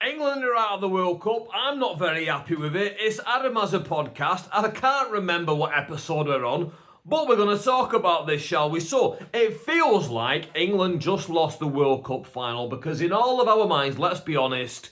England are out of the World Cup. I'm not very happy with it. It's Adam as a podcast. I can't remember what episode we're on, but we're going to talk about this, shall we? So, it feels like England just lost the World Cup final because in all of our minds, let's be honest,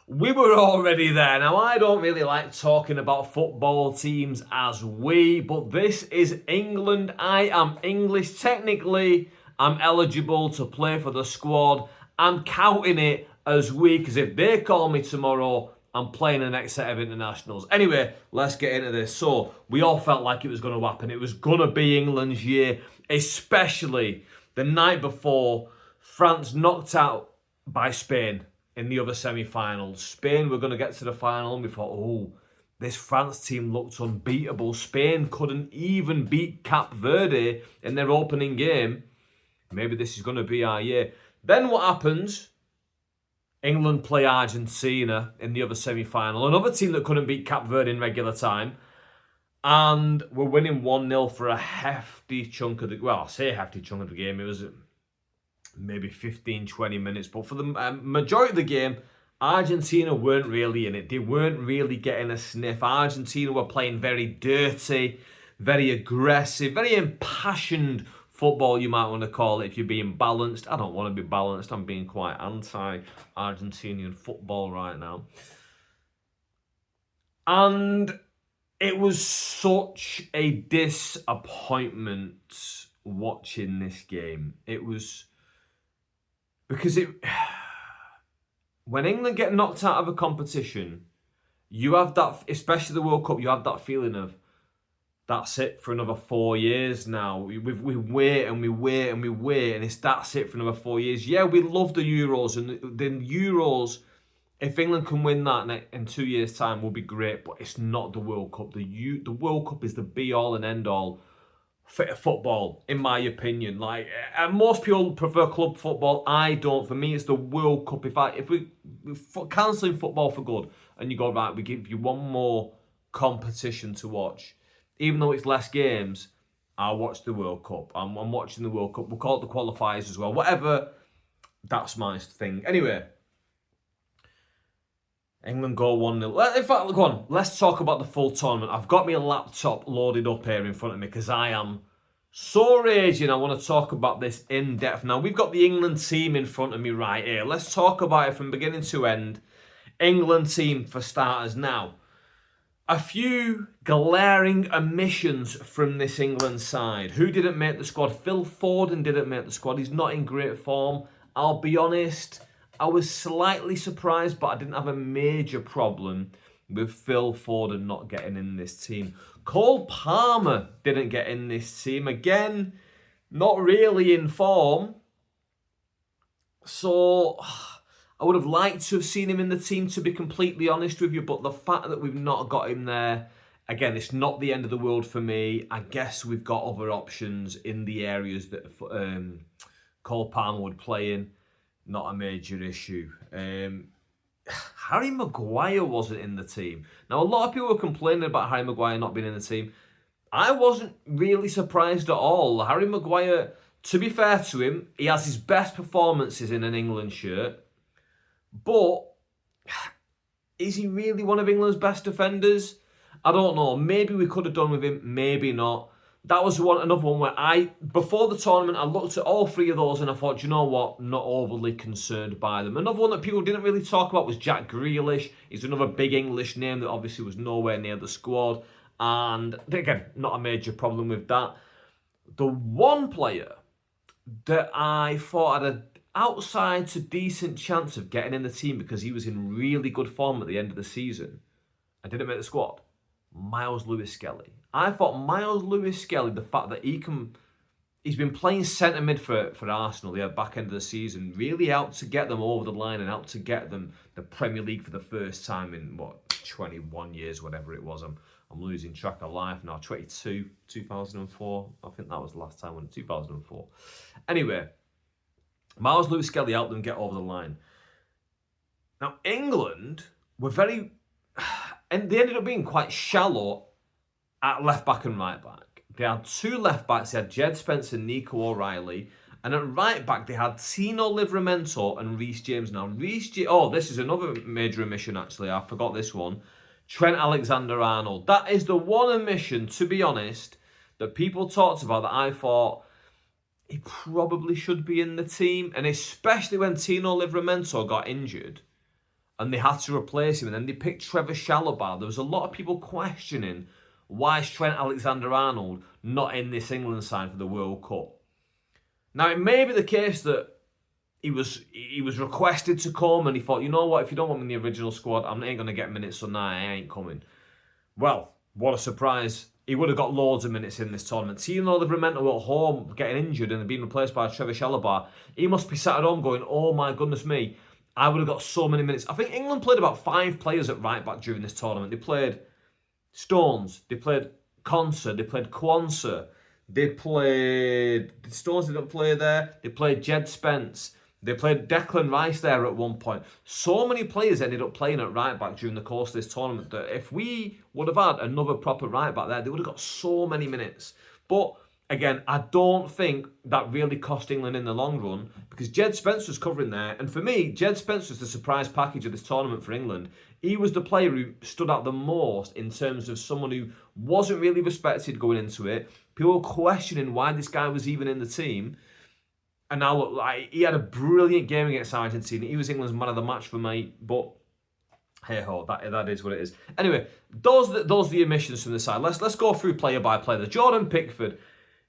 we were already there. Now, I don't really like talking about football teams as we, but this is England. I am English. Technically, I'm eligible to play for the squad. I'm counting it as we, because if they call me tomorrow, I'm playing the next set of internationals. Anyway, let's get into this. So, we all felt like it was going to happen. It was going to be England's year, especially the night before France knocked out by Spain in the other semi-finals. Spain were going to get to the final and we thought, oh, this France team looked unbeatable. Spain couldn't even beat Cape Verde in their opening game. Maybe this is going to be our year. Then what happens? England play Argentina in the other semi-final. Another team that couldn't beat Cape Verde in regular time. And we're winning 1-0 for a hefty chunk of the... Well, I say hefty chunk of the game. It was maybe 15, 20 minutes. But for the majority of the game, Argentina weren't really in it. They weren't really getting a sniff. Argentina were playing very dirty, very aggressive, very impassioned football, you might want to call it, if you're being balanced. I don't want to be balanced. I'm being quite anti-Argentinian football right now. And it was such a disappointment watching this game. It was... Because when England get knocked out of a competition, you have that, especially the World Cup, you have that feeling of, that's it for another 4 years now. We wait and we wait and we wait, and that's it for another 4 years. Yeah, we love the Euros, and the Euros, if England can win that in 2 years' time, will be great, but it's not the World Cup. The World Cup is the be-all and end-all for football, in my opinion. Like, and most people prefer club football. I don't. For me, it's the World Cup. If we're cancelling football for good, and you go, right, we give you one more competition to watch, even though it's less games, I'll watch the World Cup. I'm watching the World Cup. We'll call it the qualifiers as well. Whatever, that's my thing. Anyway, England go 1-0. In fact, go on. Let's talk about the full tournament. I've got my laptop loaded up here in front of me because I am so raging. I want to talk about this in depth. Now, we've got the England team in front of me right here. Let's talk about it from beginning to end. England team for starters now. A few glaring omissions from this England side. Who didn't make the squad? Phil Foden didn't make the squad. He's not in great form. I'll be honest, I was slightly surprised, but I didn't have a major problem with Phil Foden not getting in this team. Cole Palmer didn't get in this team. Again, not really in form. So I would have liked to have seen him in the team, to be completely honest with you, but the fact that we've not got him there, again, it's not the end of the world for me. I guess we've got other options in the areas that Cole Palmer would play in. Not a major issue. Harry Maguire wasn't in the team. Now, a lot of people were complaining about Harry Maguire not being in the team. I wasn't really surprised at all. Harry Maguire, to be fair to him, he has his best performances in an England shirt. But is he really one of England's best defenders? I don't know. Maybe we could have done with him, maybe not. That was another one where before the tournament, I looked at all three of those and I thought, you know what, not overly concerned by them. Another one that people didn't really talk about was Jack Grealish. He's another big English name that obviously was nowhere near the squad. And again, not a major problem with that. The one player that I thought had an outside to decent chance of getting in the team because he was in really good form at the end of the season and didn't make the squad, Miles Lewis-Skelly. I thought Miles Lewis-Skelly, the fact that he's been playing centre mid for Arsenal the back end of the season, really helped to get them over the line and helped to get them the Premier League for the first time in 21 years, whatever it was. I'm losing track of life now. 2004. I think that was the last time, 2004. Anyway, Miles Lewis-Skelly helped them get over the line. Now, England were and they ended up being quite shallow at left back and right back. They had two left backs. They had Jed Spence and Nico O'Reilly. And at right back, they had Tino Livramento and Reece James. Now, oh, this is another major omission, actually. I forgot this one. Trent Alexander-Arnold. That is the one omission, to be honest, that people talked about that I thought he probably should be in the team. And especially when Tino Livramento got injured and they had to replace him. And then they picked Trevor Chalobah. There was a lot of people questioning, why is Trent Alexander-Arnold not in this England side for the World Cup? Now, it may be the case that he was requested to come and he thought, you know what, if you don't want me in the original squad, I ain't going to get minutes, so nah, I ain't coming. Well, what a surprise. He would have got loads of minutes in this tournament. Tino Livramento at home getting injured and being replaced by Trevor Chalobah, he must be sat at home going, oh my goodness me, I would have got so many minutes. I think England played about 5 players at right back during this tournament. They played Stones, they played Konsa, they played Quansah, they played... Stones didn't play there. They played Jed Spence. They played Declan Rice there at one point. So many players ended up playing at right back during the course of this tournament that if we would have had another proper right back there, they would have got so many minutes. But again, I don't think that really cost England in the long run because Jed Spence was covering there. And for me, Jed Spence was the surprise package of this tournament for England. He was the player who stood out the most in terms of someone who wasn't really respected going into it. People were questioning why this guy was even in the team. And now, look, like, he had a brilliant game against Argentina. He was England's man of the match for me. But, hey-ho, that is what it is. Anyway, those are the omissions from the side. Let's go through player by player. Jordan Pickford,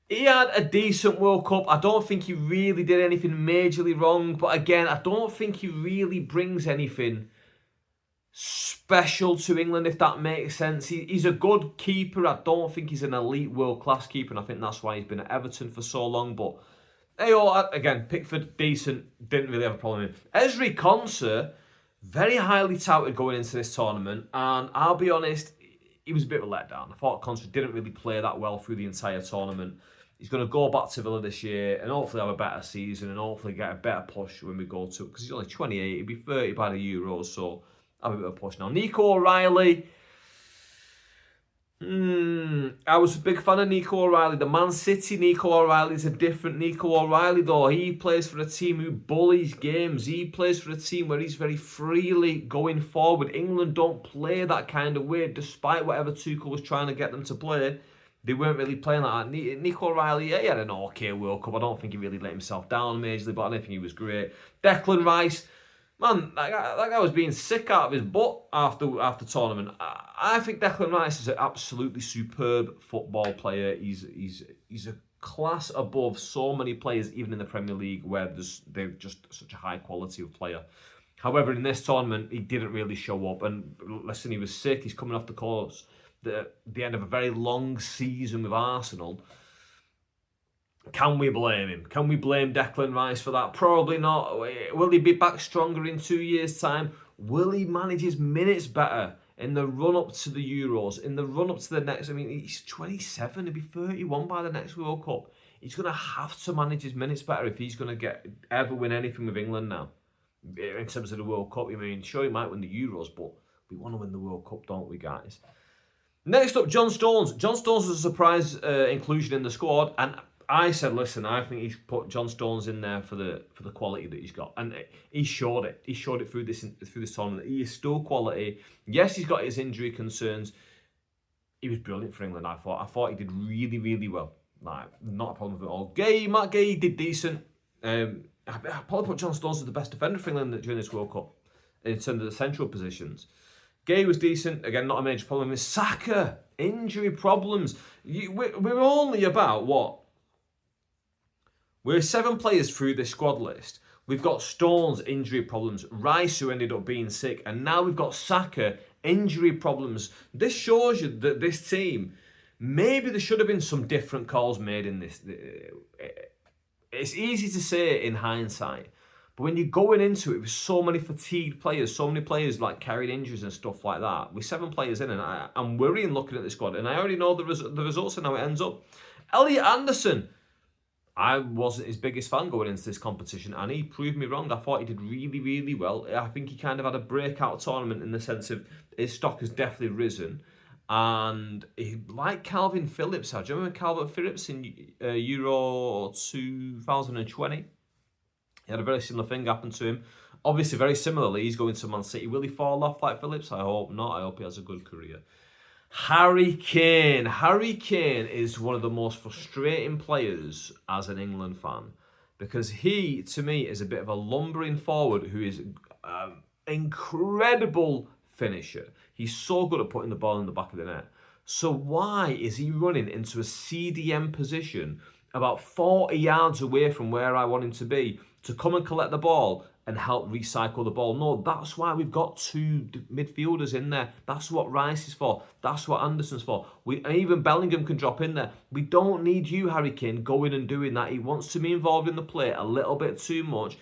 he had a decent World Cup. I don't think he really did anything majorly wrong. But again, I don't think he really brings anything special to England, if that makes sense. He's a good keeper. I don't think he's an elite world-class keeper. And I think that's why he's been at Everton for so long. But... hey, again, Pickford, decent, didn't really have a problem with him. Ezri Konsa, very highly touted going into this tournament, and I'll be honest, he was a bit of a letdown. I thought Konsa didn't really play that well through the entire tournament. He's going to go back to Villa this year and hopefully have a better season and hopefully get a better push when we go to it, because he's only 28, he'll be 30 by the Euros, so have a bit of a push now. Nico O'Reilly, I was a big fan of Nico O'Reilly. The Man City Nico O'Reilly is a different Nico O'Reilly, though. He plays for a team who bullies games. He plays for a team where he's very freely going forward. England don't play that kind of way, despite whatever Tuchel was trying to get them to play. They weren't really playing like that. Nico O'Reilly, yeah, he had an okay World Cup. I don't think he really let himself down majorly, but I don't think he was great. Declan Rice, man, that guy was being sick out of his butt after tournament. I think Declan Rice is an absolutely superb football player. He's a class above so many players, even in the Premier League, where they're just such a high quality of player. However, in this tournament, he didn't really show up. And listen, he was sick. He's coming off the course, the end of a very long season with Arsenal. Can we blame him? Can we blame Declan Rice for that? Probably not. Will he be back stronger in 2 years' time? Will he manage his minutes better in the run-up to the Euros, in the run-up to the next... I mean, he's 27, he'll be 31 by the next World Cup. He's going to have to manage his minutes better if he's going to ever win anything with England now. In terms of the World Cup, I mean, sure, he might win the Euros, but we want to win the World Cup, don't we, guys? Next up, John Stones. John Stones was a surprise inclusion in the squad, and I said, listen, I think he's put John Stones in there for the quality that he's got, and he showed it. He showed it through this tournament. He is still quality. Yes, he's got his injury concerns. He was brilliant for England. I thought he did really, really well. Like, not a problem with it all. Matt Gay did decent. I probably put John Stones as the best defender for England during this World Cup in terms of the central positions. Gay was decent. Again, not a major problem. With Saka, injury problems. We're only about what? We're 7 players through this squad list. We've got Stones, injury problems. Rice, who ended up being sick. And now we've got Saka, injury problems. This shows you that this team, maybe there should have been some different calls made in this. It's easy to say in hindsight. But when you're going into it with so many fatigued players, so many players like carried injuries and stuff like that, with 7 players in, and I'm worrying looking at the squad. And I already know the results and how it ends up. Elliot Anderson, I wasn't his biggest fan going into this competition, and he proved me wrong. I thought he did really, really well. I think he kind of had a breakout tournament in the sense of his stock has definitely risen. And he, like Calvin Phillips, do you remember Calvin Phillips in Euro 2020? He had a very similar thing happen to him. Obviously, very similarly, he's going to Man City. Will he fall off like Phillips? I hope not. I hope he has a good career. Harry Kane. Harry Kane is one of the most frustrating players as an England fan because he, to me, is a bit of a lumbering forward who is incredible finisher. He's so good at putting the ball in the back of the net. So why is he running into a CDM position about 40 yards away from where I want him to be to come and collect the ball and help recycle the ball? No, that's why we've got two midfielders in there. That's what Rice is for. That's what Anderson's for. Even Bellingham can drop in there. We don't need you, Harry Kane, going and doing that. He wants to be involved in the play a little bit too much.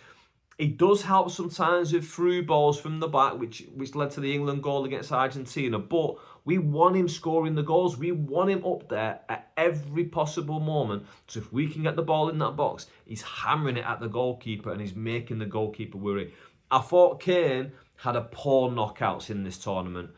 He does help sometimes with through balls from the back, which led to the England goal against Argentina. But we want him scoring the goals. We want him up there at every possible moment. So if we can get the ball in that box, he's hammering it at the goalkeeper and he's making the goalkeeper worry. I thought Kane had a poor knockouts in this tournament.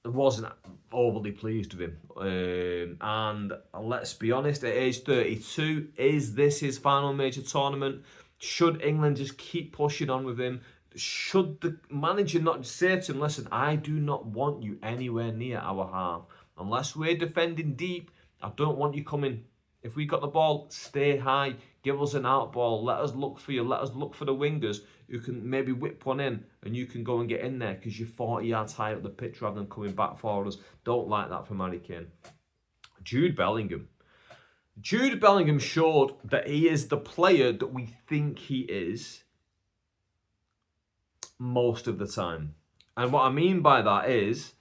I wasn't overly pleased with him. And let's be honest, at age 32, is this his final major tournament? Should England just keep pushing on with him? Should the manager not say to him, listen, I do not want you anywhere near our half. Unless we're defending deep, I don't want you coming. If we got the ball, stay high. Give us an out ball. Let us look for you. Let us look for the wingers who can maybe whip one in and you can go and get in there because you're 40 yards high up the pitch rather than coming back for us. Don't like that from Harry Kane. Jude Bellingham. Jude Bellingham showed that he is the player that we think he is most of the time. And what I mean by that is,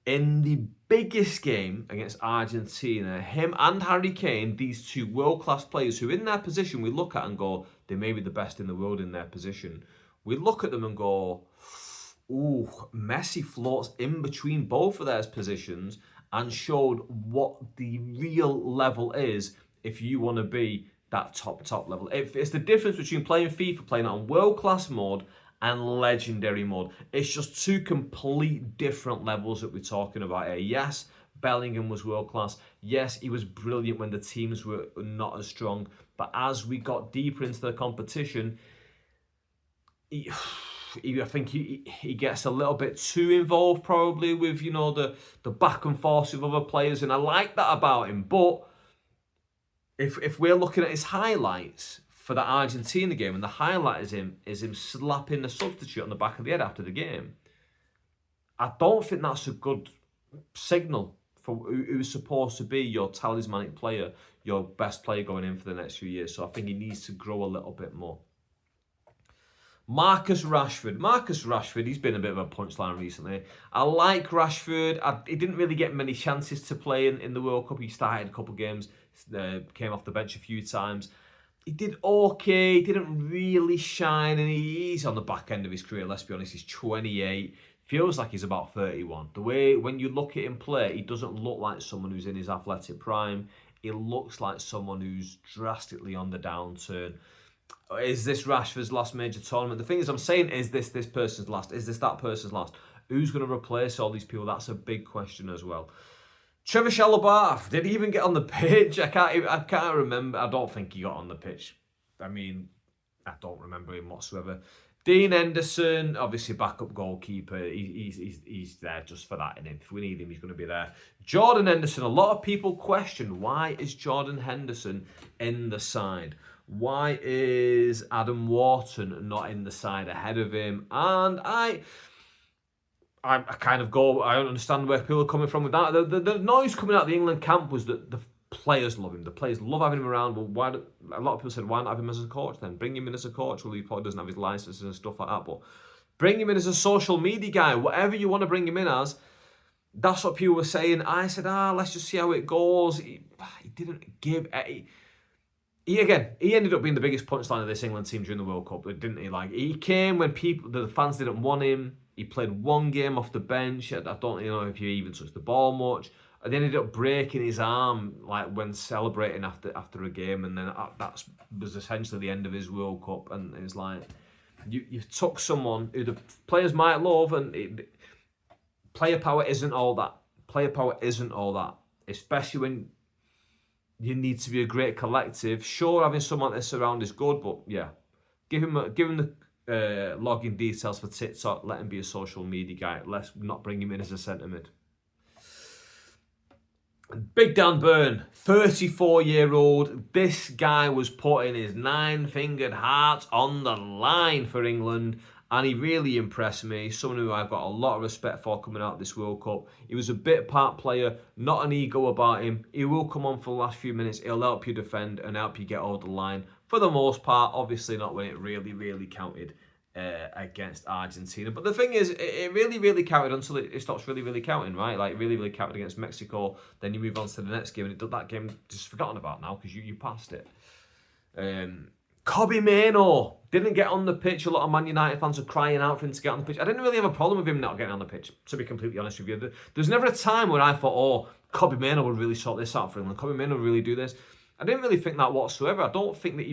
in the biggest game against Argentina, him and Harry Kane, these two world-class players who in their position we look at and go, they may be the best in the world in their position. We look at them and go, ooh, Messi floats in between both of their positions and showed what the real level is if you want to be that top level. It's the difference between playing FIFA, playing it on world-class mode and legendary mode. It's just two complete different levels that we're talking about here. Yes, Bellingham was world-class. Yes, he was brilliant when the teams were not as strong. But as we got deeper into the competition, I think he gets a little bit too involved probably with, you know, the back and forth with other players, and I like that about him. But if we're looking at his highlights for the Argentina game, and the highlight is him slapping the substitute on the back of the head after the game, I don't think that's a good signal for who's supposed to be your talismanic player, your best player going in for the next few years. So I think he needs to grow a little bit more. Marcus Rashford, he's been a bit of a punchline recently. I like Rashford. He didn't really get many chances to play in the World Cup. He started a couple of games, came off the bench a few times. He did okay, didn't really shine, and he's on the back end of his career, let's be honest. He's 28, feels like he's about 31. The way, when you look at him play, he doesn't look like someone who's in his athletic prime. He looks like someone who's drastically on the downturn. Is this Rashford's last major tournament? The thing is, I'm saying, is this person's last? Is this that person's last? Who's going to replace all these people? That's a big question as well. Trevor Chalobah, did he even get on the pitch? I can't remember. I don't think he got on the pitch. I mean, I don't remember him whatsoever. Dean Henderson, obviously backup goalkeeper. He's there just for that. And if we need him, he's going to be there. Jordan Henderson. A lot of people question, why is Jordan Henderson in the side? Why is Adam Wharton not in the side ahead of him? And I kind of go, I understand where people are coming from with that. The noise coming out of the England camp was that the players love him. The players love having him around. Well, a lot of people said, why not have him as a coach then? Bring him in as a coach. Well, he probably doesn't have his licenses and stuff like that. But bring him in as a social media guy. Whatever you want to bring him in as. That's what people were saying. I said, let's just see how it goes. He didn't give... He ended up being the biggest punchline of this England team during the World Cup, didn't he? Like, he came when the fans didn't want him. He played one game off the bench. I don't know if he even touched the ball much. And then he ended up breaking his arm, like, when celebrating after a game. And then that was essentially the end of his World Cup. And it was like, you've took someone who the players might love, and player power isn't all that Player power isn't all that, especially when you need to be a great collective. Sure, having someone like this around is good, but yeah, give him the login details for TikTok. Let him be a social media guy. Let's not bring him in as a centre mid. Big Dan Burn, 34-year-old. This guy was putting his 9-fingered heart on the line for England, and he really impressed me. Someone who I've got a lot of respect for coming out of this World Cup. He was a bit part player, not an ego about him. He will come on for the last few minutes. He'll help you defend and help you get over the line. For the most part, obviously not when it really, really counted against Argentina. But the thing is, it really, really counted until it stops really, really counting, right? Like, really, really counted against Mexico. Then you move on to the next game, and that game just forgotten about now because you passed it. Kobbie Mainoo didn't get on the pitch. A lot of Man United fans are crying out for him to get on the pitch. I didn't really have a problem with him not getting on the pitch, to be completely honest with you. There's never a time where I thought, oh, Kobbie Mainoo would really sort this out for England. Kobbie Mainoo would really do this. I didn't really think that whatsoever. I don't think that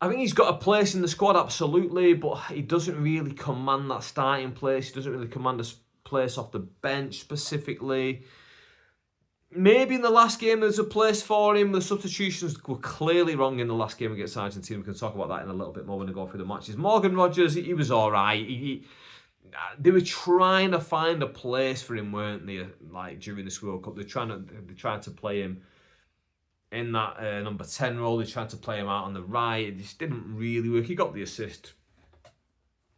I think he's got a place in the squad, absolutely, but he doesn't really command that starting place. He doesn't really command a place off the bench specifically. Maybe in the last game there's a place for him. The substitutions were clearly wrong in the last game against Argentina. We can talk about that in a little bit more when we go through the matches. Morgan Rogers, he was all right. They were trying to find a place for him, weren't they? Like during this World Cup, they tried to play him in that number 10 role. They tried to play him out on the right. It just didn't really work. He got the assist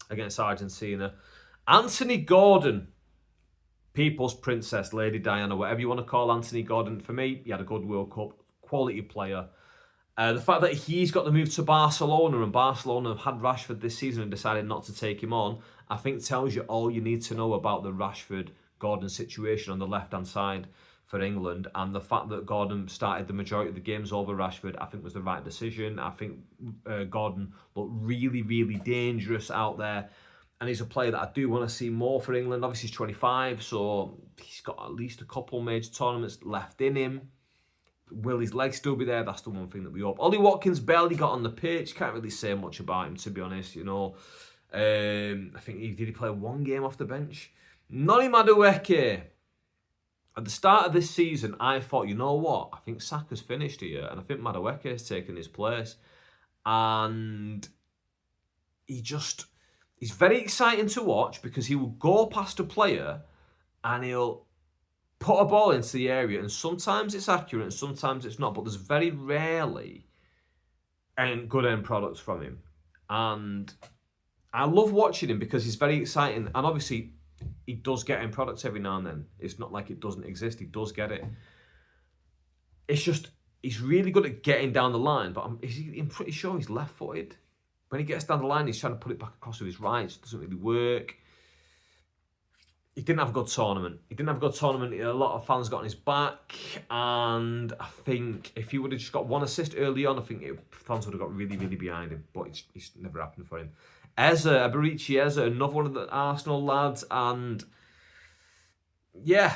against Argentina. Anthony Gordon, People's Princess, Lady Diana, whatever you want to call Anthony Gordon. For me, he had a good World Cup, quality player. The fact that he's got the move to Barcelona, and Barcelona have had Rashford this season and decided not to take him on, I think tells you all you need to know about the Rashford-Gordon situation on the left-hand side for England. And the fact that Gordon started the majority of the games over Rashford, I think was the right decision. I think Gordon looked really, really dangerous out there. And he's a player that I do want to see more for England. Obviously, he's 25, so he's got at least a couple major tournaments left in him. Will his legs still be there? That's the one thing that we hope. Ollie Watkins barely got on the pitch. Can't really say much about him, to be honest. You know, I think did he play one game off the bench? Noni Madueke. At the start of this season, I thought, you know what? I think Saka's finished here, and I think Madueke has taken his place. And he's very exciting to watch because he will go past a player and he'll put a ball into the area, and sometimes it's accurate and sometimes it's not, but there's very rarely good end products from him. And I love watching him because he's very exciting, and obviously he does get end products every now and then. It's not like it doesn't exist, he does get it. It's just, he's really good at getting down the line, but I'm pretty sure he's left-footed. When he gets down the line, he's trying to put it back across with his right. It doesn't really work. He didn't have a good tournament. A lot of fans got on his back. And I think if he would have just got one assist early on, I think fans would have got really, really behind him. But it's never happened for him. Abarichi Eze, another one of the Arsenal lads. And yeah,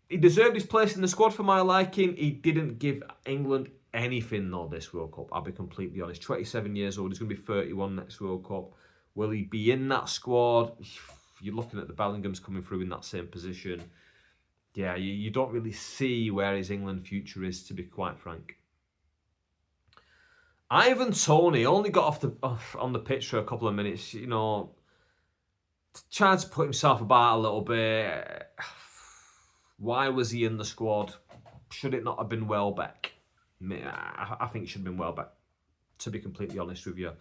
he deserved his place in the squad for my liking. He didn't give England anything though this World Cup, I'll be completely honest. 27 years old, he's going to be 31 next World Cup. Will he be in that squad? You're looking at the Bellinghams coming through in that same position. Yeah, you don't really see where his England future is, to be quite frank. Ivan Toney only got off on the pitch for a couple of minutes, you know, trying to put himself about a little bit. Why was he in the squad? Should it not have been Welbeck? I think it should have been Welbeck, to be completely honest with you.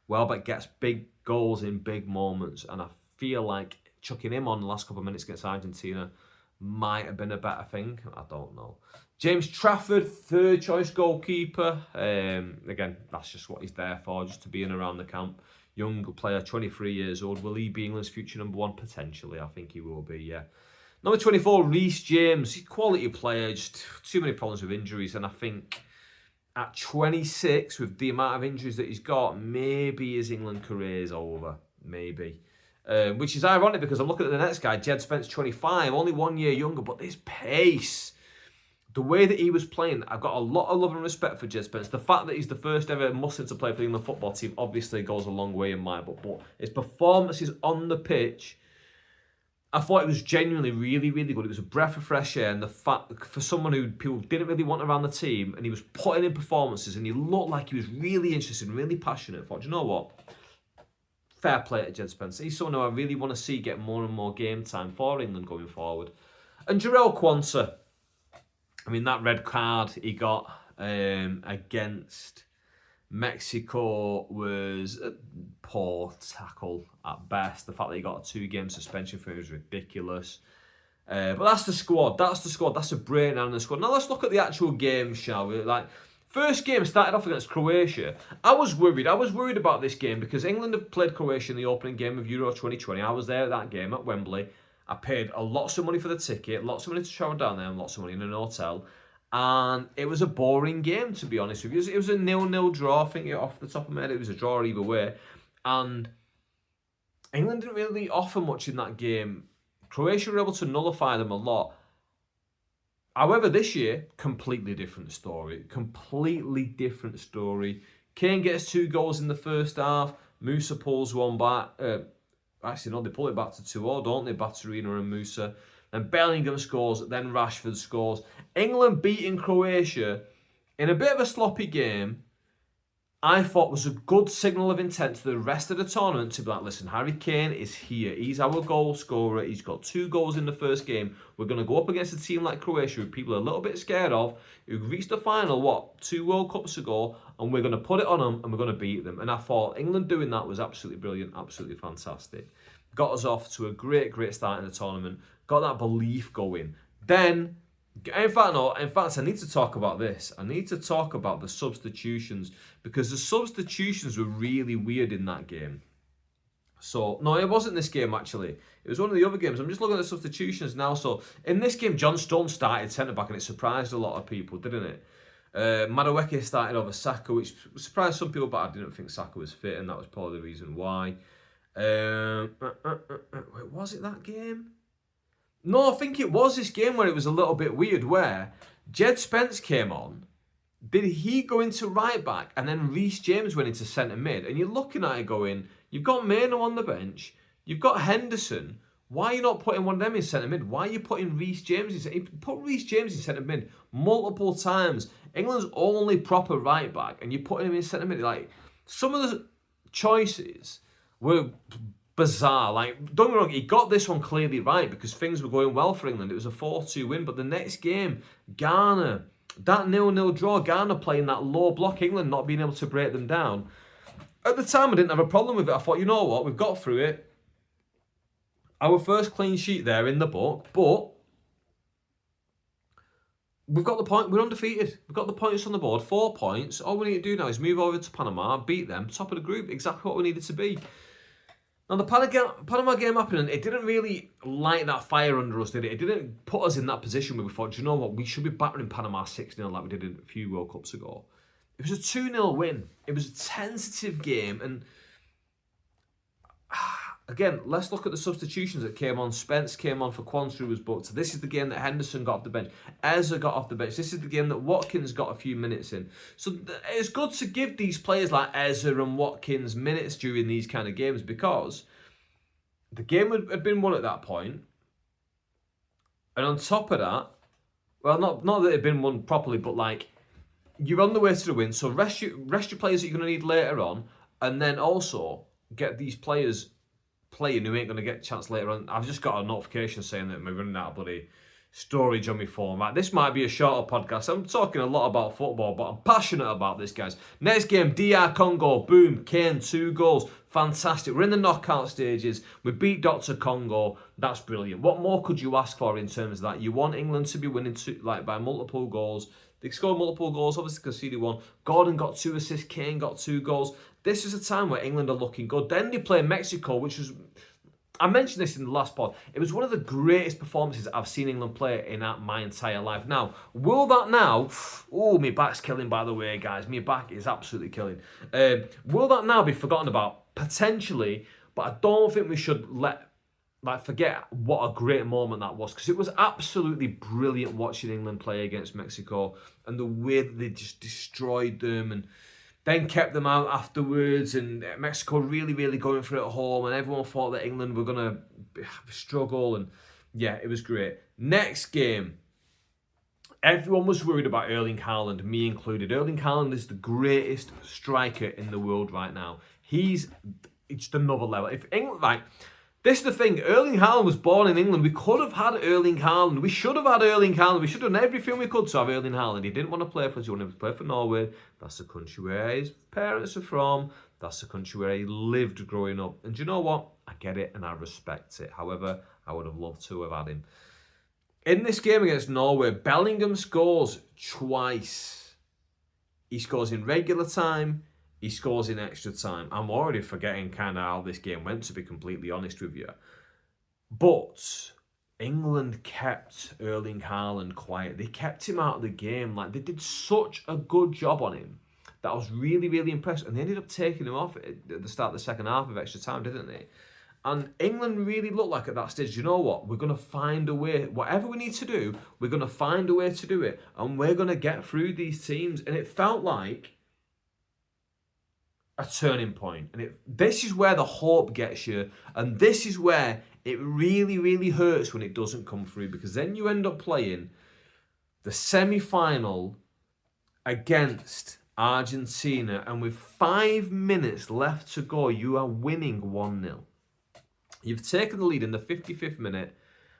Welbeck gets big goals in big moments, and I feel like chucking him on the last couple of minutes against Argentina might have been a better thing. I don't know. James Trafford, third choice goalkeeper. Again, that's just what he's there for, just to be in around the camp. Young player, 23 years old. Will he be England's future number one? Potentially, I think he will be, yeah. Number 24, Reece James. Quality player, just too many problems with injuries, and I think at 26, with the amount of injuries that he's got, maybe his England career is over. Maybe. Which is ironic because I'm looking at the next guy, Jed Spence, 25, only 1 year younger, but this pace, the way that he was playing, I've got a lot of love and respect for Jed Spence. The fact that he's the first ever Muslim to play for the England football team obviously goes a long way in my book, but his performances on the pitch, I thought it was genuinely really, really good. It was a breath of fresh air, and the fact for someone who people didn't really want around the team, and he was putting in performances, and he looked like he was really interested and really passionate. I thought, you know what? Fair play to Jed Spence. He's someone who I really want to see get more and more game time for England going forward. And Jarrell Quansah, I mean, that red card he got against Mexico was a poor tackle at best. The fact that he got a 2-game suspension for him was ridiculous. But that's the squad. That's the squad. That's a breakdown of the squad. Now let's look at the actual game, shall we? First game started off against Croatia. I was worried. I was worried about this game because England have played Croatia in the opening game of Euro 2020. I was there at that game at Wembley. I paid lots of money for the ticket, lots of money to travel down there, and lots of money in an hotel. And it was a boring game, to be honest with you. It was a 0-0 draw. I think off the top of my head, it was a draw either way. And England didn't really offer much in that game. Croatia were able to nullify them a lot. However, this year, completely different story. Completely different story. Kane gets 2 goals in the first half. Musa pulls one back. Actually, no, they pull it back to 2-0, don't they? Baturina and Musa. Then Bellingham scores, then Rashford scores. England beating Croatia in a bit of a sloppy game, I thought was a good signal of intent to the rest of the tournament to be like, listen, Harry Kane is here. He's our goal scorer. He's got 2 goals in the first game. We're going to go up against a team like Croatia, who people are a little bit scared of, who reached the final, 2 World Cups ago, and we're going to put it on them and we're going to beat them. And I thought England doing that was absolutely brilliant, absolutely fantastic. Got us off to a great, great start in the tournament. Got that belief going. Then, in fact, I need to talk about this. I need to talk about the substitutions because the substitutions were really weird in that game. So, no, it wasn't this game actually. It was one of the other games. I'm just looking at the substitutions now. So, in this game, John Stones started centre-back and it surprised a lot of people, didn't it? Madueke started over Saka, which surprised some people, but I didn't think Saka was fit, and that was probably the reason why. Was it that game? No, I think it was this game where it was a little bit weird, where Jed Spence came on. Did he go into right back and then Reece James went into centre mid? And you're looking at it going, you've got Mano on the bench, you've got Henderson. Why are you not putting one of them in centre mid? Why are you putting Reece James in? Put Reece James in centre mid multiple times. England's only proper right back, and you're putting him in centre mid. Like, some of the choices were bizarre. Like, don't get me wrong, he got this one clearly right because things were going well for England. It was a 4-2 win, but the next game, Ghana, that 0-0 draw, Ghana playing that low block, England not being able to break them down. At the time, I didn't have a problem with it. I thought, you know what, we've got through it. Our first clean sheet there in the book, but we've got the point. We're undefeated. We've got the points on the board, 4 points. All we need to do now is move over to Panama, beat them, top of the group, exactly what we needed to be. Now, the Panama game happened, it didn't really light that fire under us, did it? It didn't put us in that position where we thought, do you know what, we should be battering Panama 6-0 like we did a few World Cups ago. It was a 2-0 win. It was a tentative game, and again, let's look at the substitutions that came on. Spence came on for Quansah, who was booked. This is the game that Henderson got off the bench. Eza got off the bench. This is the game that Watkins got a few minutes in. So it's good to give these players like Eza and Watkins minutes during these kind of games because the game had been won at that point. And on top of that, well, not that it had been won properly, but like, you're on the way to the win. So rest your players that you're going to need later on, and then also get these players playing who ain't going to get a chance later on. I've just got a notification saying that we're running out of bloody storage on my phone. Right, this might be a shorter podcast. I'm talking a lot about football, but I'm passionate about this, guys. Next game, DR Congo. Boom, Kane, 2 goals. Fantastic. We're in the knockout stages. We beat Dr. Congo. That's brilliant. What more could you ask for in terms of that? You want England to be winning by multiple goals. They scored multiple goals, obviously conceded 1. Gordon got 2 assists. Kane got 2 goals. This is a time where England are looking good. Then they play Mexico, which was, I mentioned this in the last pod, it was one of the greatest performances I've seen England play in my entire life. Now, will that now, my back's killing, by the way, guys. My back is absolutely killing. Will that now be forgotten about? Potentially, but I don't think we should forget what a great moment that was, because it was absolutely brilliant watching England play against Mexico and the way that they just destroyed them and then kept them out afterwards, and Mexico really, really going for it at home, and everyone thought that England were going to struggle, and yeah, it was great. Next game. Everyone was worried about Erling Haaland, me included. Erling Haaland is the greatest striker in the world right now. It's just another level. If England, like, this is the thing. Erling Haaland was born in England. We could have had Erling Haaland. We should have had Erling Haaland. We should have done everything we could to have Erling Haaland. He didn't want to play for us. He wanted to play for Norway. That's the country where his parents are from. That's the country where he lived growing up. And do you know what? I get it and I respect it. However, I would have loved to have had him. In this game against Norway, Bellingham scores twice. He scores in regular time. He scores in extra time. I'm already forgetting kind of how this game went, to be completely honest with you. But England kept Erling Haaland quiet. They kept him out of the game. Like, they did such a good job on him that I was really, really impressed. And they ended up taking him off at the start of the second half of extra time, didn't they? And England really looked like at that stage, you know what? We're going to find a way. Whatever we need to do, we're going to find a way to do it. And we're going to get through these teams. And it felt like a turning point. And this is where the hope gets you. And this is where it really, really hurts when it doesn't come through. Because then you end up playing the semi-final against Argentina. And with 5 minutes left to go, you are winning 1-0. You've taken the lead in the 55th minute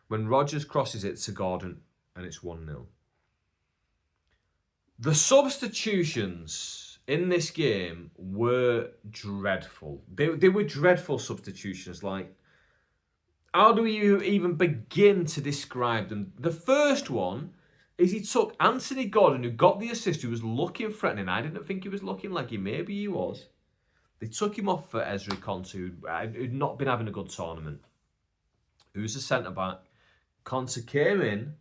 when Rodgers crosses it to Gordon and it's 1-0. The substitutions in this game were dreadful. They were dreadful substitutions. Like, how do you even begin to describe them? The first one is he took Anthony Gordon, who got the assist, who was looking threatening. I didn't think he was looking like maybe he was. They took him off for Ezri Konsa, who'd not been having a good tournament. Who's the centre-back? Konsa came in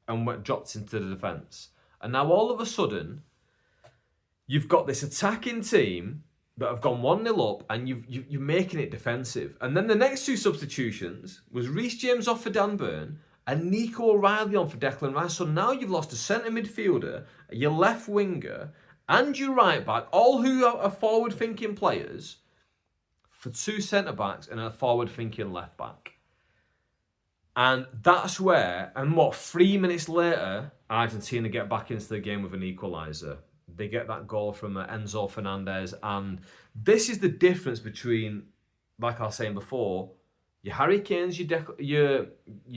and dropped into the defence. And now all of a sudden, you've got this attacking team that have gone 1-0 up and you're making it defensive. And then the next two substitutions was Reece James off for Dan Burn and Nico O'Reilly on for Declan Rice. So now you've lost a centre midfielder, your left winger, and your right back, all who are forward-thinking players, for two centre-backs and a forward-thinking left-back. And that's where, 3 minutes later, Argentina get back into the game with an equaliser. They get that goal from Enzo Fernandez. And this is the difference between, like I was saying before, your Harry Kanes, your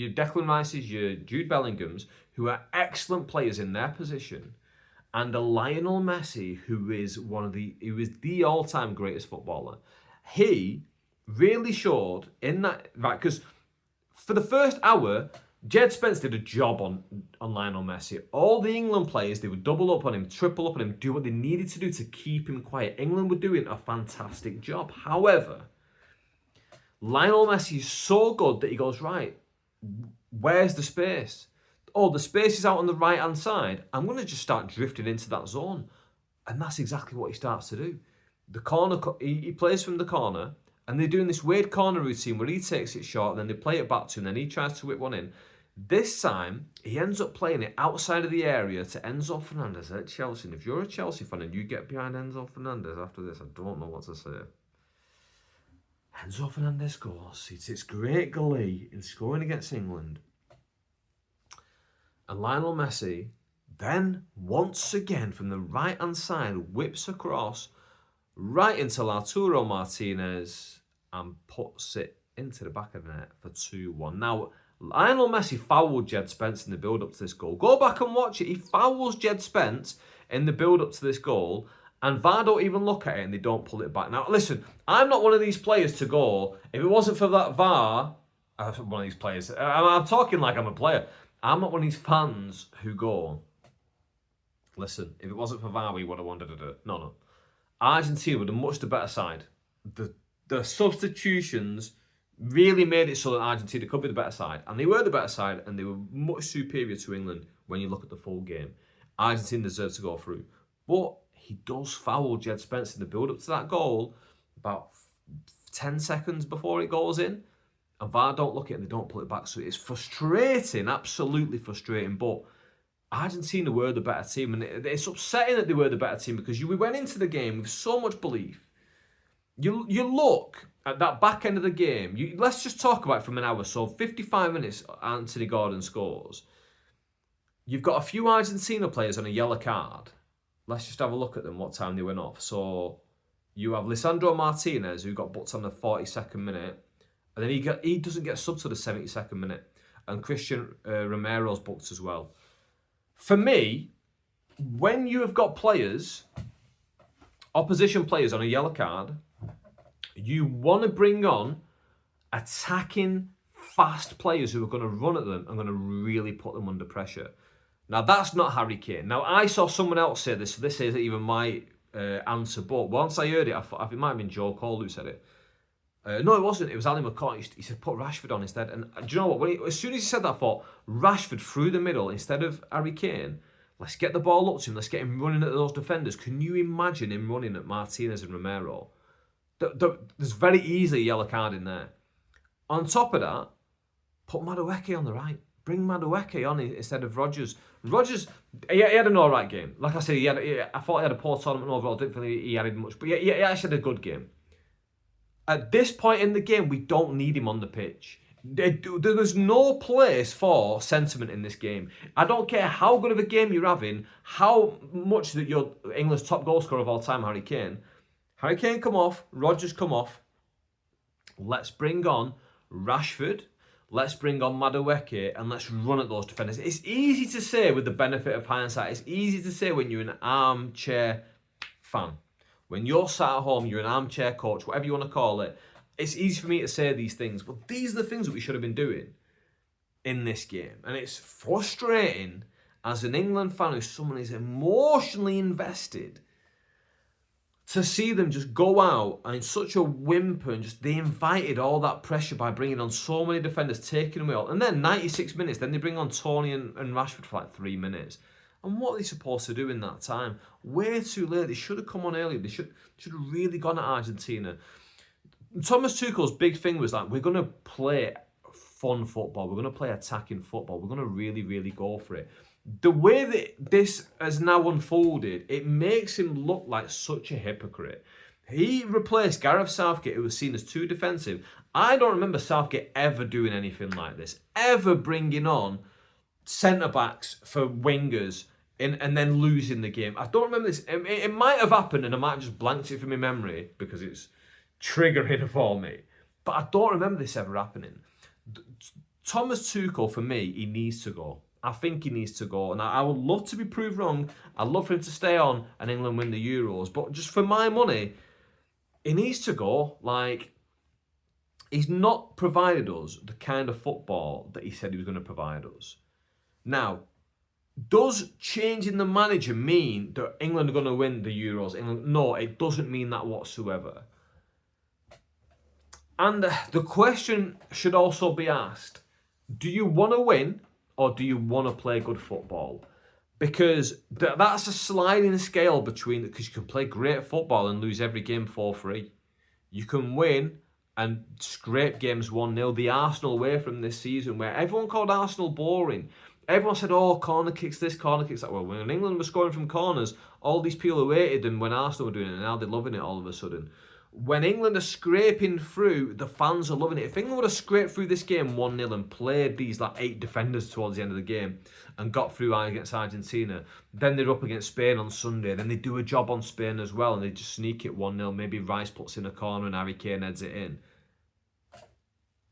Declan Rices, your Jude Bellinghams, who are excellent players in their position, and a Lionel Messi, who is the all-time greatest footballer. He really showed in that, right? Because for the first hour, Jed Spence did a job on Lionel Messi. All the England players, they would double up on him, triple up on him, do what they needed to do to keep him quiet. England were doing a fantastic job. However, Lionel Messi is so good that he goes, right, where's the space? Oh, the space is out on the right-hand side. I'm going to just start drifting into that zone. And that's exactly what he starts to do. The corner, he plays from the corner, and they're doing this weird corner routine where he takes it short, and then they play it back to him, and then he tries to whip one in. This time, he ends up playing it outside of the area to Enzo Fernandez at Chelsea. And if you're a Chelsea fan and you get behind Enzo Fernandez after this, I don't know what to say. Enzo Fernandez scores. It's great glee in scoring against England. And Lionel Messi then, once again, from the right-hand side, whips across right into Arturo Martinez and puts it into the back of the net for 2-1. Now, Lionel Messi fouled Jed Spence in the build-up to this goal. Go back and watch it. He fouls Jed Spence in the build-up to this goal, and VAR don't even look at it and they don't pull it back. Now, listen, I'm not one of these players to go, if it wasn't for that VAR, one of these players, I'm talking like I'm a player. I'm not one of these fans who go, listen, if it wasn't for VAR, we would have wanted to do it. No. Argentina were the much the better side. The substitutions really made it so that Argentina could be the better side. And they were the better side, and they were much superior to England when you look at the full game. Argentina deserved to go through. But he does foul Jed Spence in the build-up to that goal about 10 seconds before it goes in. And VAR don't look at it and they don't pull it back. So it's frustrating, absolutely frustrating. But Argentina were the better team. And it's upsetting that they were the better team because we went into the game with so much belief You look at that back end of the game. Let's just talk about it from an hour. So 55 minutes, Anthony Gordon scores. You've got a few Argentina players on a yellow card. Let's just have a look at them, what time they went off. So you have Lisandro Martinez, who got booked on the 42nd minute. And then he doesn't get subbed to the 72nd minute. And Christian Romero's booked as well. For me, when you have got players, opposition players on a yellow card, you want to bring on attacking, fast players who are going to run at them and going to really put them under pressure. Now, that's not Harry Kane. Now, I saw someone else say this, so this isn't even my answer, but once I heard it, I thought it might have been Joe Cole who said it. No, it wasn't. It was Ali McCoy. He said, put Rashford on instead. And do you know what? As soon as he said that, I thought, Rashford through the middle instead of Harry Kane. Let's get the ball up to him. Let's get him running at those defenders. Can you imagine him running at Martinez and Romero? There's very easily a yellow card in there. On top of that, put Madueke on the right. Bring Madueke on instead of Rodgers. Rodgers, he had an alright game. Like I said, I thought he had a poor tournament overall. Didn't think he added much. But he actually had a good game. At this point in the game, we don't need him on the pitch. There's no place for sentiment in this game. I don't care how good of a game you're having, how much that you're England's top goal scorer of all time, Harry Kane. Harry Kane come off, Rodgers come off. Let's bring on Rashford. Let's bring on Madueke and let's run at those defenders. It's easy to say with the benefit of hindsight. It's easy to say when you're an armchair fan. When you're sat at home, you're an armchair coach, whatever you want to call it. It's easy for me to say these things, but these are the things that we should have been doing in this game. And it's frustrating as an England fan who's someone who's emotionally invested to see them just go out and in such a whimper and just they invited all that pressure by bringing on so many defenders, taking away all. And then 96 minutes, then they bring on Tony and Rashford for like 3 minutes. And what are they supposed to do in that time? Way too late. They should have come on earlier. They should have really gone at Argentina. Thomas Tuchel's big thing was like, we're going to play fun football. We're going to play attacking football. We're going to really, really go for it. The way that this has now unfolded, it makes him look like such a hypocrite. He replaced Gareth Southgate, who was seen as too defensive. I don't remember Southgate ever doing anything like this, ever bringing on centre-backs for wingers and then losing the game. I don't remember this. It might have happened and I might have just blanked it from my memory because it's triggering for me. But I don't remember this ever happening. Thomas Tuchel, for me, he needs to go. I think he needs to go. And I would love to be proved wrong. I'd love for him to stay on and England win the Euros. But just for my money, he needs to go. Like, he's not provided us the kind of football that he said he was going to provide us. Now, does changing the manager mean that England are going to win the Euros? No, it doesn't mean that whatsoever. And the question should also be asked, do you want to win or do you want to play good football? Because that's a sliding scale between, because you can play great football and lose every game 4-3. You can win and scrape games 1-0. The Arsenal way from this season where everyone called Arsenal boring. Everyone said, oh, corner kicks this, corner kicks that. Well, when England was scoring from corners, all these people who hated them when Arsenal were doing it, and now they're loving it all of a sudden. When England are scraping through, the fans are loving it. If England would have scraped through this game 1-0 and played these like 8 defenders towards the end of the game and got through against Argentina, then they're up against Spain on Sunday. Then they do a job on Spain as well and they just sneak it 1-0. Maybe Rice puts in a corner and Harry Kane heads it in.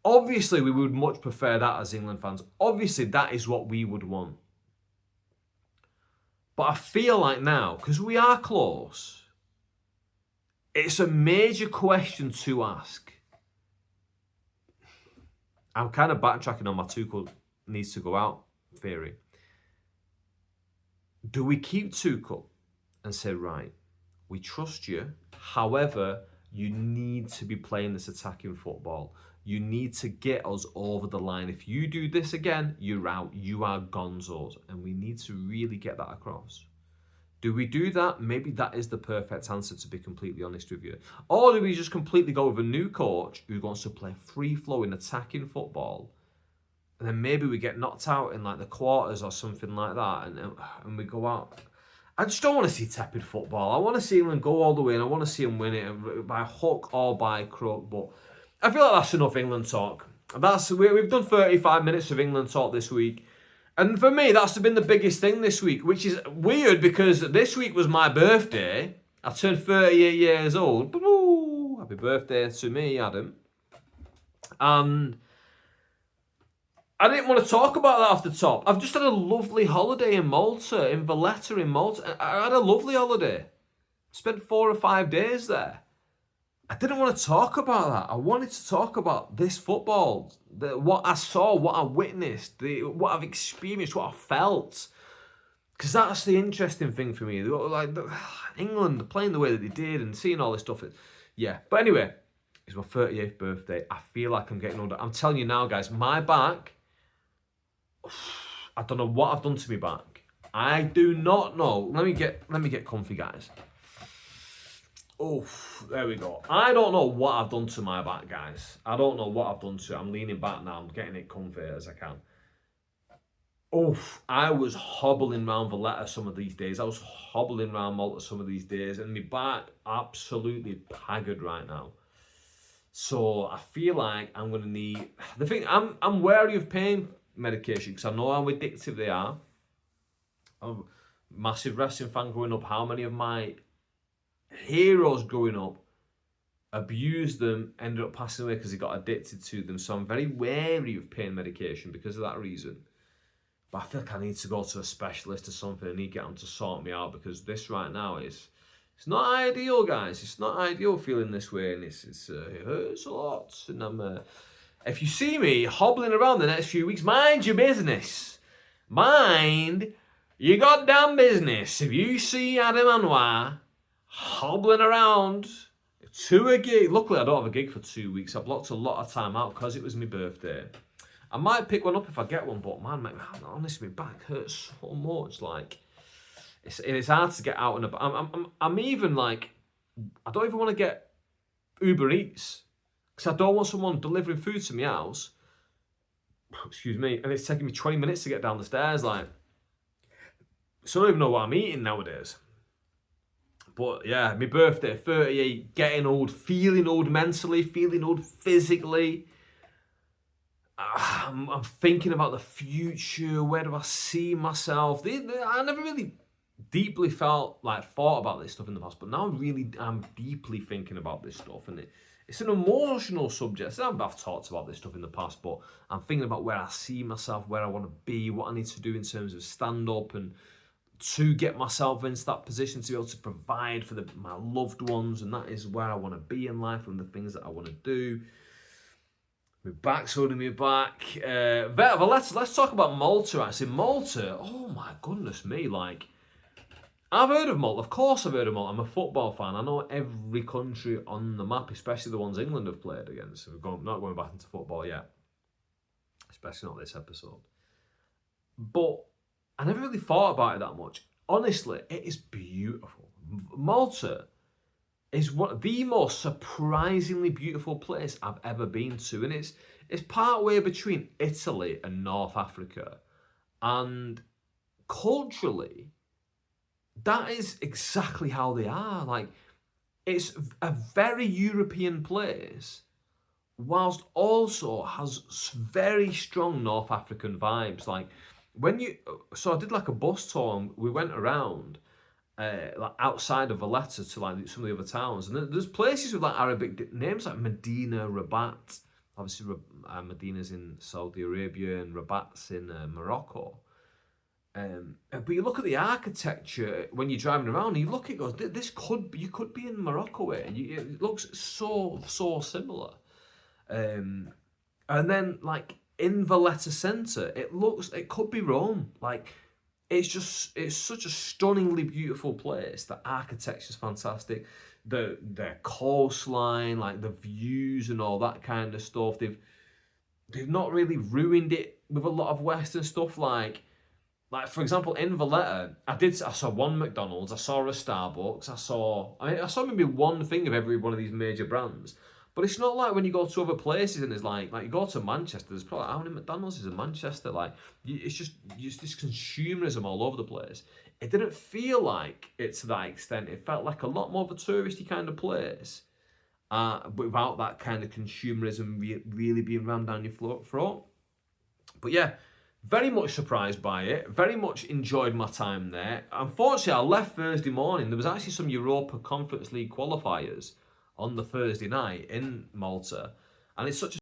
Obviously, we would much prefer that as England fans. Obviously, that is what we would want. But I feel like now, because we are close, it's a major question to ask. I'm kind of backtracking on my Tuchel needs to go out theory. Do we keep Tuchel and say, right, we trust you, however, you need to be playing this attacking football. You need to get us over the line. If you do this again, you're out. You are gonzos. And we need to really get that across. Do we do that? Maybe that is the perfect answer, to be completely honest with you. Or do we just completely go with a new coach who wants to play free-flowing, attacking football, and then maybe we get knocked out in like the quarters or something like that, and we go out. I just don't want to see tepid football. I want to see England go all the way, and I want to see them win it by hook or by crook. But I feel like that's enough England talk. We've done 35 minutes of England talk this week. And for me, that's been the biggest thing this week, which is weird because this week was my birthday. I turned 38 years old. Woo! Happy birthday to me, Adam. And I didn't want to talk about that off the top. I've just had a lovely holiday in Malta, in Valetta in Malta. I had a lovely holiday. Spent 4 or 5 days there. I didn't want to talk about that. I wanted to talk about this football, what I saw, what I witnessed, what I've experienced, what I felt. Because that's the interesting thing for me. Like England playing the way that they did and seeing all this stuff. Yeah. But anyway, it's my 38th birthday. I feel like I'm getting older. I'm telling you now, guys, my back, I don't know what I've done to my back. I do not know. Let me get comfy, guys. Oh, there we go. I don't know what I've done to my back, guys. I don't know what I've done to it. I'm leaning back now. I'm getting it comfy as I can. Oh, I was hobbling around Valetta some of these days. I was hobbling around Malta some of these days. And my back absolutely haggard right now. So I feel like I'm going to need... The thing, I'm wary of pain medication because I know how addictive they are. I'm a massive wrestling fan growing up. How many of my heroes growing up abused them, ended up passing away because they got addicted to them. So I'm very wary of pain medication because of that reason. But I feel like I need to go to a specialist or something. I need to get them to sort me out because this right now it's not ideal, guys. It's not ideal feeling this way, and it hurts a lot. And if you see me hobbling around the next few weeks, mind your business. Mind your goddamn business. If you see Adam Anwar hobbling around to a gig. Luckily, I don't have a gig for 2 weeks. I blocked a lot of time out because it was my birthday. I might pick one up if I get one, but man, honestly, my back hurts so much. Like, it's hard to get out and about. I'm even like, I don't even want to get Uber Eats because I don't want someone delivering food to my house. Excuse me, and it's taking me 20 minutes to get down the stairs. Like, so I don't even know what I'm eating nowadays. But yeah, my birthday, 38, getting old, feeling old mentally, feeling old physically. I'm thinking about the future. Where do I see myself? I never really deeply thought about this stuff in the past, but now I'm deeply thinking about this stuff, and it's an emotional subject. I've talked about this stuff in the past, but I'm thinking about where I see myself, where I want to be, what I need to do in terms of stand up and to get myself into that position to be able to provide for my loved ones, and that is where I want to be in life and the things that I want to do. My back's holding me back. But let's talk about Malta. Actually, Malta. Oh my goodness me! Like, I've heard of Malta. Of course, I've heard of Malta. I'm a football fan. I know every country on the map, especially the ones England have played against. We're not going back into football yet, especially not this episode. But I never really thought about it that much. Honestly, it is beautiful. Malta is one of the most surprisingly beautiful place I've ever been to. And it's part way between Italy and North Africa. And culturally, that is exactly how they are. Like, it's a very European place, whilst also has very strong North African vibes. Like, so I did like a bus tour and we went around like outside of Valetta to like some of the other towns, and there's places with like Arabic names like Medina, Rabat. Obviously, Medina's in Saudi Arabia and Rabat's in Morocco. But you look at the architecture when you're driving around, and you look at it, you could be in Morocco. It looks so similar. And then like in Valletta Centre, it could be Rome. Like, it's such a stunningly beautiful place. The architecture's fantastic. The coastline, like the views and all that kind of stuff. They've not really ruined it with a lot of Western stuff. Like for example, in Valetta, I saw one McDonald's, I saw a Starbucks, I saw maybe one thing of every one of these major brands. But it's not like when you go to other places and it's like you go to Manchester, there's probably how many McDonald's is in Manchester? Like, it's just this consumerism all over the place. it didn't feel like it to that extent. It felt like a lot more of a touristy kind of place, but without that kind of consumerism really being rammed down your throat. But yeah, very much surprised by it. Very much enjoyed my time there. Unfortunately, I left Thursday morning. There was actually some Europa Conference League qualifiers on the Thursday night in Malta, and it's such a